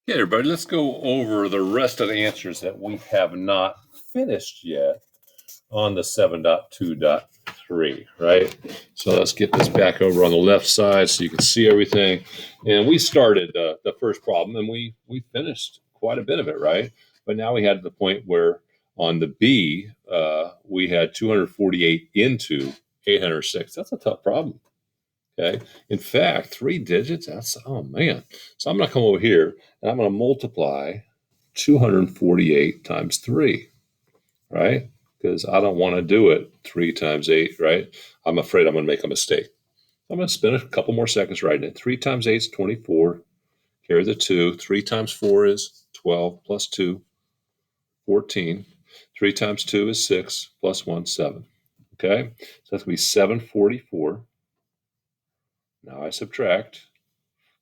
Okay, everybody, let's go over the rest of the answers that we have not finished yet on the 7.2.3, right? So let's get this back over on the left side so you can see everything. And we started the first problem and we finished quite a bit of it, right? But now we had the point where on the B, we had 248 into 806. That's a tough problem. Okay. In fact, 3 digits, oh man. So I'm going to come over here and I'm going to multiply 248 times 3, right? Because I don't want to do it 3 times 8, right? I'm afraid I'm going to make a mistake. I'm going to spend a couple more seconds writing it. 3 times 8 is 24. Carry the 2. 3 times 4 is 12 plus 2, 14. 3 times 2 is 6 plus 1, 7. Okay. So that's going to be 744. Now I subtract.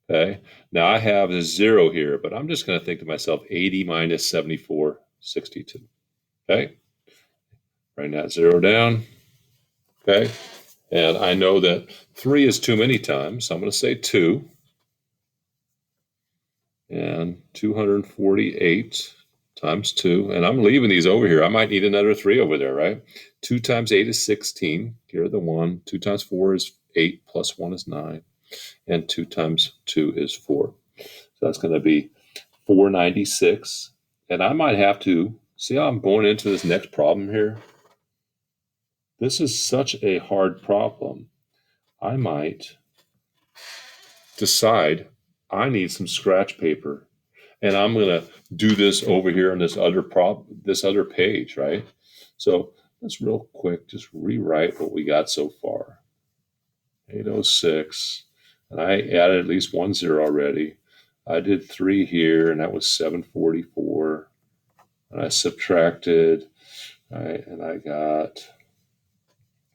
Okay, now I have a 0 here, but I'm just going to think to myself 80 minus 74, 62. Okay, write that 0 down. Okay, and I know that 3 is too many times, so I'm going to say 2. And 248 times 2. And I'm leaving these over here. I might need another 3 over there, right? 2 times 8 is 16. Here the 1. 2 times 4 is 8 plus 1 is 9. And 2 times 2 is 4. So that's going to be 496. And I might have to, see how I'm going into this next problem here? This is such a hard problem. I might decide I need some scratch paper. And I'm going to do this over here on this other page, right? So let's real quick just rewrite what we got so far. 806. And I added at least 1 0 already. I did 3 here, and that was 744. And I subtracted, right, and I got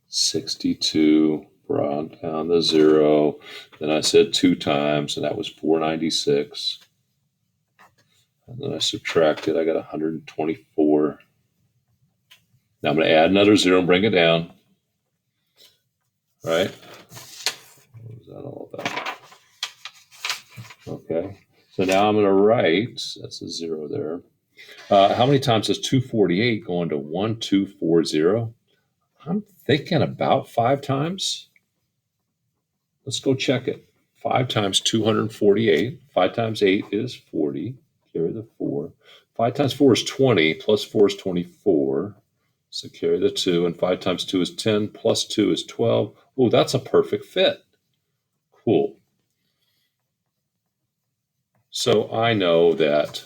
62, brought down the 0. Then I said 2 times, and that was 496. And then I subtracted, I got 124. Now I'm going to add another 0 and bring it down. Right? What was that all about? Okay. So now I'm going to write, that's a 0 there. How many times does 248 go into 1240? I'm thinking about 5 times. Let's go check it. 5 times 248. 5 times 8 is 40. Carry the 4. 5 times 4 is 20. Plus 4 is 24. So carry the 2. And 5 times 2 is 10. Plus 2 is 12. Oh, that's a perfect fit. Cool. So I know that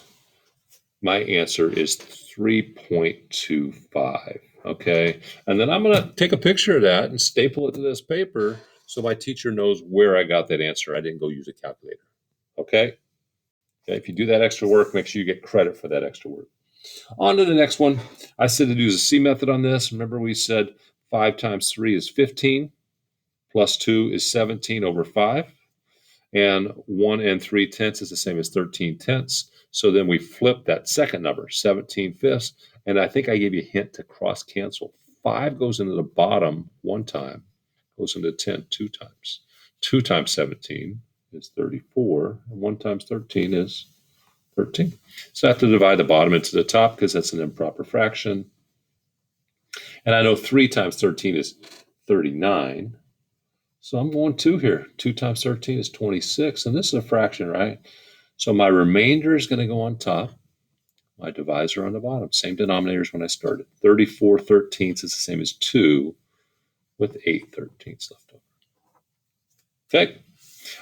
my answer is 3.25. Okay. And then I'm going to take a picture of that and staple it to this paper so my teacher knows where I got that answer. I didn't go use a calculator. Okay. If you do that extra work, make sure you get credit for that extra work. On to the next one. I said to use a C method on this. Remember we said 5 times 3 is 15, plus 2 is 17 over 5. And 1 3/10 is the same as 13/10. So then we flip that second number, 17/5. And I think I gave you a hint to cross cancel. 5 goes into the bottom 1 time, goes into 10 2 times. 2 times 17 is 34, and 1 times 13 is 13. So I have to divide the bottom into the top because that's an improper fraction. And I know 3 times 13 is 39. So I'm going 2 here. 2 times 13 is 26. And this is a fraction, right? So my remainder is going to go on top. My divisor on the bottom. Same denominators when I started. 34 thirteenths is the same as 2 with 8 thirteenths left over. Okay.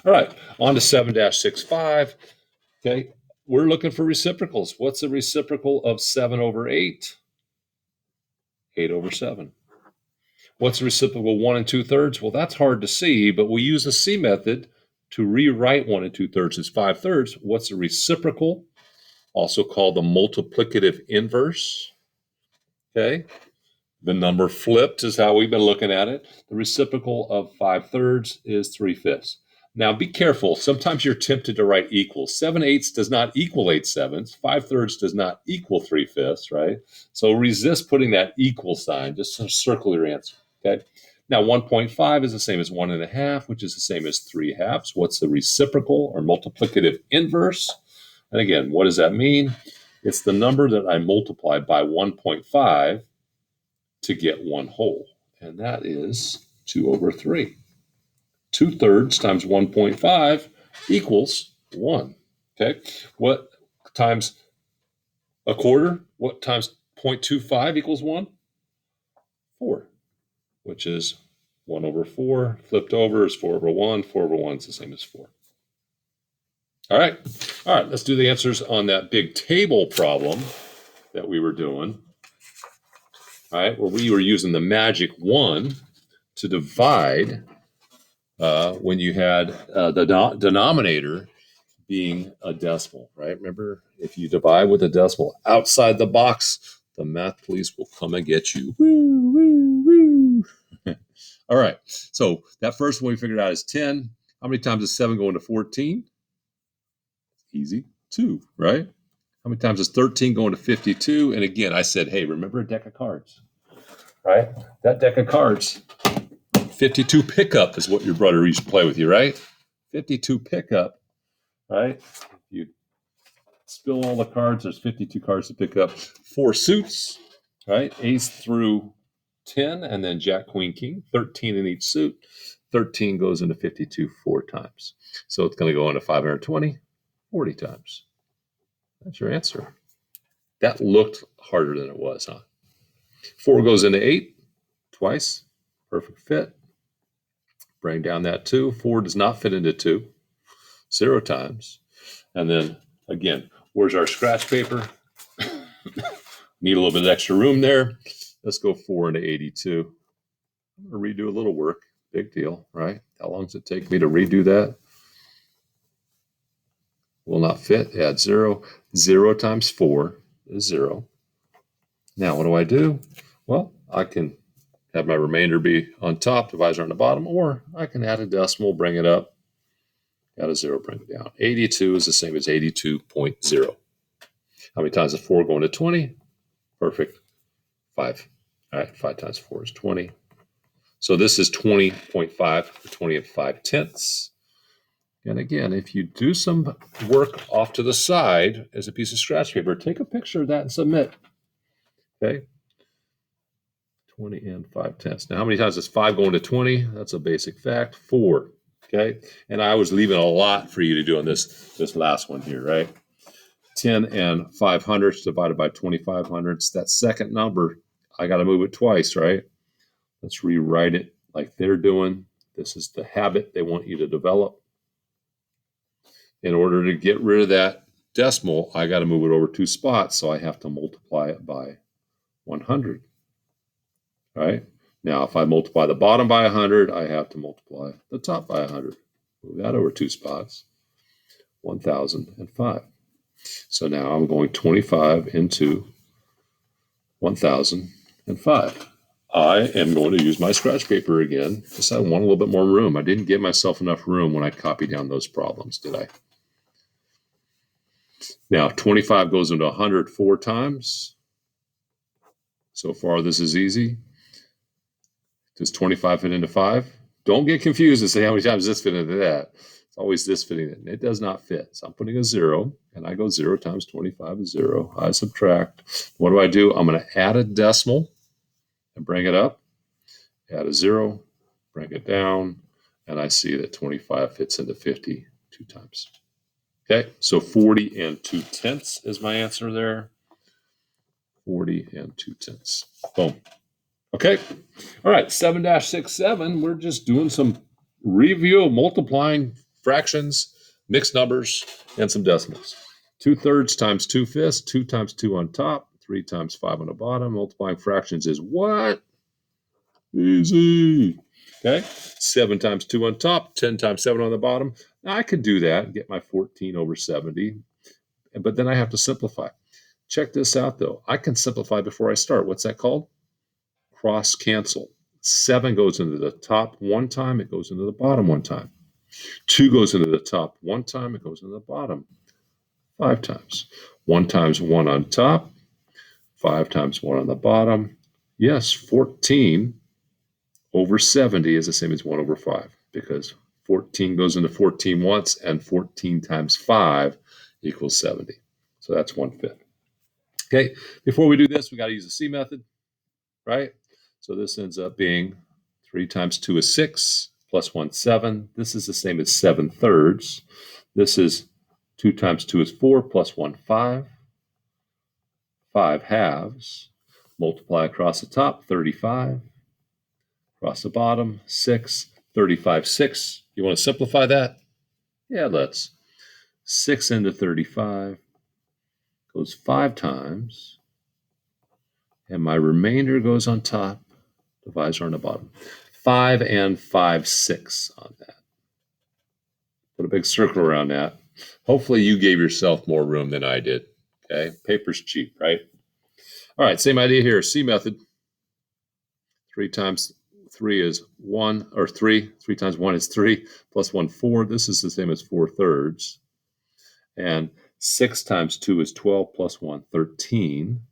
All right. On to 7-65. Okay. We're looking for reciprocals. What's the reciprocal of 7 over 8? 8 over 7. What's the reciprocal 1 2/3? Well, that's hard to see, but we use the C method to rewrite 1 2/3 as 5/3. What's the reciprocal? Also called the multiplicative inverse. Okay. The number flipped is how we've been looking at it. The reciprocal of 5/3 is 3/5. Now be careful. Sometimes you're tempted to write equal. 7/8 does not equal 8/7. 5/3 does not equal 3/5, right? So resist putting that equal sign. Just circle your answer. Okay. Now 1.5 is the same as 1.5, which is the same as 3/2. What's the reciprocal or multiplicative inverse? And again, what does that mean? It's the number that I multiply by 1.5 to get 1 whole. And that is 2/3. 2/3 times 1.5 equals 1. Okay. What times a quarter? What times 0.25 equals 1? 4, which is 1/4. Flipped over is 4/1. 4/1 is the same as 4. All right. All right. Let's do the answers on that big table problem that we were doing. All right. Where we were using the magic 1 to divide when you had the denominator being a decimal, right? Remember, if you divide with a decimal outside the box, the math police will come and get you. Woo, woo, woo. All right. So that first one we figured out is 10. How many times does 7 go into 14? Easy. 2, right? How many times does 13 go into 52? And again, I said, hey, remember a deck of cards, right? That deck of cards, 52 pickup is what your brother used to play with you, right? 52 pickup, right? If you spill all the cards, there's 52 cards to pick up. 4 suits, right? Ace through 10, and then Jack, Queen, King, 13 in each suit. 13 goes into 52 4 times. So it's going to go into 520, 40 times. That's your answer. That looked harder than it was, huh? 4 goes into 8 twice. Perfect fit. Bring down that 2. 4 does not fit into 2. 0 times. And then, again, where's our scratch paper? Need a little bit of extra room there. Let's go 4 into 82. I'm going to redo a little work. Big deal, right? How long does it take me to redo that? Will not fit. Add 0. 0 times 4 is 0. Now, what do? Well, I can have my remainder be on top, divisor on the bottom, or I can add a decimal, bring it up, add a 0, bring it down. 82 is the same as 82.0. How many times does 4 go into 20? Perfect. 5. All right, 5 times 4 is 20. So this is 20.5 for 20 and 5/10. And again, if you do some work off to the side as a piece of scratch paper, take a picture of that and submit. Okay. 20 and 5/10. Now, how many times does 5 go into 20? That's a basic fact. 4. Okay. And I was leaving a lot for you to do on this last one here, right? 10 and 5/100 divided by 25/100. That second number, I got to move it twice, right? Let's rewrite it like they're doing. This is the habit they want you to develop. In order to get rid of that decimal, I got to move it over 2 spots, so I have to multiply it by 100. Right? Now, if I multiply the bottom by 100, I have to multiply the top by 100. Move that over 2 spots. 1,005. So now I'm going 25 into 1,005. I am going to use my scratch paper again because I want a little bit more room. I didn't give myself enough room when I copied down those problems, did I? Now, 25 goes into 100 4 times. So far, this is easy. Does 25 fit into 5? Don't get confused and say, how many times does this fit into that? It's always this fitting in. It does not fit. So I'm putting a 0, and I go 0 times 25 is 0. I subtract. What do? I'm going to add a decimal and bring it up. Add a 0, bring it down, and I see that 25 fits into 50 2 times. Okay, so 40 and 2/10 is my answer there. 40 and 2/10. Boom. Okay. All right, 7-67, we're just doing some review of multiplying fractions, mixed numbers, and some decimals. 2/3 times 2/5, 2 times 2 on top, 3 times 5 on the bottom. Multiplying fractions is what? Easy. Okay, 7 times 2 on top, 10 times 7 on the bottom. Now I could do that and get my 14 over 70, but then I have to simplify. Check this out, though. I can simplify before I start. What's that called? Cross cancel. 7 goes into the top 1 time, it goes into the bottom 1 time. 2 goes into the top 1 time, it goes into the bottom 5 times. 1 times 1 on top, 5 times 1 on the bottom. Yes, 14 over 70 is the same as 1 over 5 because 14 goes into 14 once, and 14 times 5 equals 70. So that's 1/5. Okay, before we do this, we got to use the C method, right? So this ends up being 3 times 2 is 6, plus 1, 7. This is the same as 7/3. This is 2 times 2 is 4, plus 1, 5. 5 halves. Multiply across the top, 35. Across the bottom, 6. 35, 6. You want to simplify that? Yeah, let's. 6 into 35 goes 5 times. And my remainder goes on top, divisor on the bottom. 5 and 5, 6 on that. Put a big circle around that. Hopefully you gave yourself more room than I did. Okay, paper's cheap, right? All right, same idea here. C method. 3 times 3 is 1, or 3. 3 times 1 is 3, plus 1, 4. This is the same as 4/3. And 6 times 2 is 12, plus 1, 13.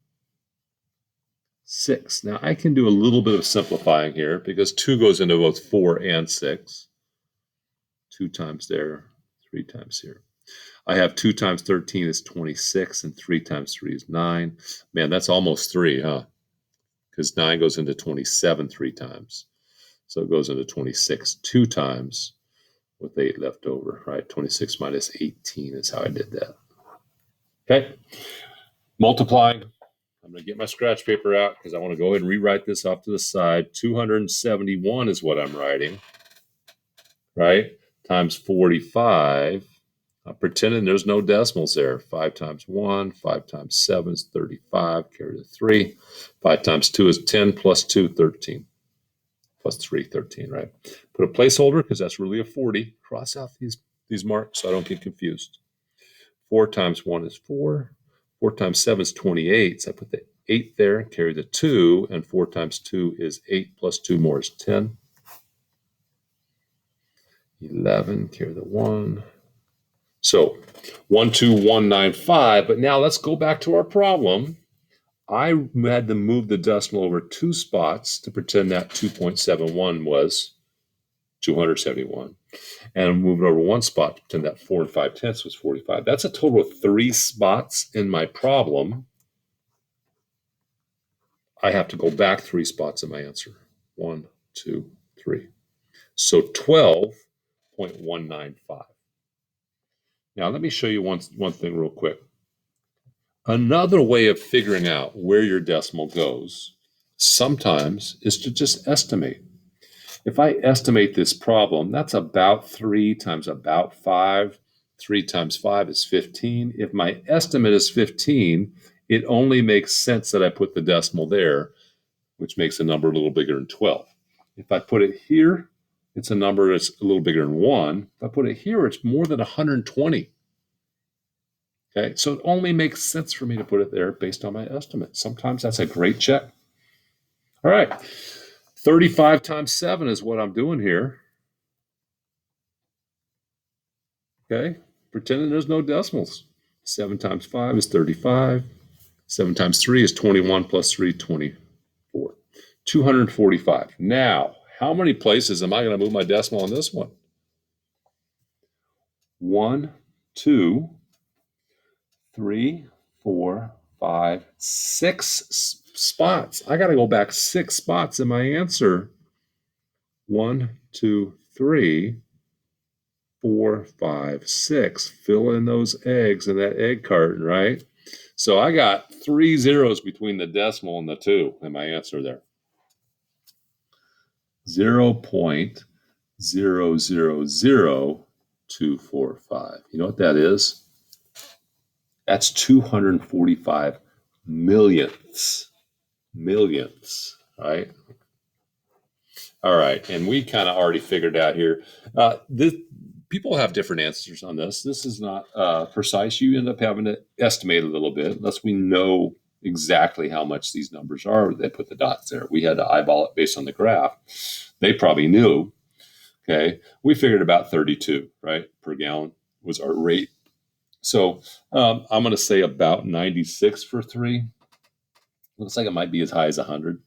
6. Now I can do a little bit of simplifying here because 2 goes into both 4 and 6. 2 times there, 3 times here. I have 2 times 13 is 26, and 3 times 3 is 9. Man, that's almost 3, huh? Because 9 goes into 27 3 times. So it goes into 26 2 times with 8 left over, right? 26 minus 18 is how I did that. Okay. Multiplying. I'm going to get my scratch paper out because I want to go ahead and rewrite this off to the side. 271 is what I'm writing, right? Times 45. I'm pretending there's no decimals there. 5 times 1, 5 times 7 is 35, carry the 3. 5 times 2 is 10, plus 2, 13. Plus 3, 13, right? Put a placeholder because that's really a 40. Cross out these marks so I don't get confused. 4 times 1 is 4. 4 times 7 is 28. So I put the 8 there, carry the 2, and 4 times 2 is 8, plus 2 more is 10. 11, carry the 1. So 12195, but now let's go back to our problem. I had to move the decimal over 2 spots to pretend that 2.71 was 271. And move it over 1 spot to pretend that 4 5/10 was 45. That's a total of 3 spots in my problem. I have to go back 3 spots in my answer. 1, 2, 3. So 12.195. Now let me show you one thing real quick. Another way of figuring out where your decimal goes sometimes is to just estimate. If I estimate this problem, that's about 3 times about 5. 3 times 5 is 15. If my estimate is 15, it only makes sense that I put the decimal there, which makes the number a little bigger than 12. If I put it here, it's a number that's a little bigger than 1. If I put it here, it's more than 120. Okay, so it only makes sense for me to put it there based on my estimate. Sometimes that's a great check. All right, 35 times 7 is what I'm doing here. Okay, pretending there's no decimals. 7 times 5 is 35. 7 times 3 is 21, plus 3, 24. 245. Now, how many places am I going to move my decimal on this one? 1, 2, 3, 4, 5, 6 spots. I got to go back 6 spots in my answer. 1, 2, 3, 4, 5, 6. Fill in those eggs in that egg carton, right? So I got 3 zeros between the decimal and the 2 in my answer there. 0.000245. You know what that is? That's 245 millionths. Millionths, right? All right, and we kind of already figured out here. People have different answers on this. This is not precise. You end up having to estimate a little bit, unless we know exactly how much these numbers are. They put the dots there. We had to eyeball it based on the graph. They probably knew. Okay, we figured about 32, right, per gallon was our rate. So I'm going to say about 96 for 3. Looks like it might be as high as 100.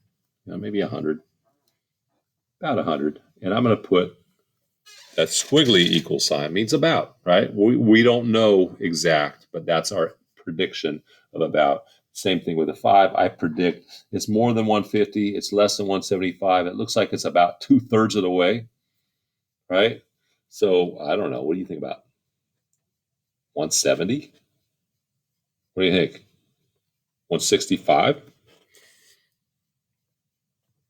Maybe 100. About 100. And I'm going to put That squiggly equal sign means about, right? We don't know exact, but that's our prediction of about. Same thing with a 5. I predict it's more than 150. It's less than 175. It looks like it's about 2/3 of the way, right? So I don't know. What do you think about 170? What do you think? 165?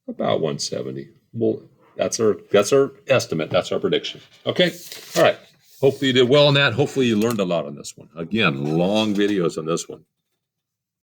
About 170. Well, that's our estimate. That's our prediction. Okay. All right. Hopefully you did well on that. Hopefully you learned a lot on this one. Again, long videos on this one.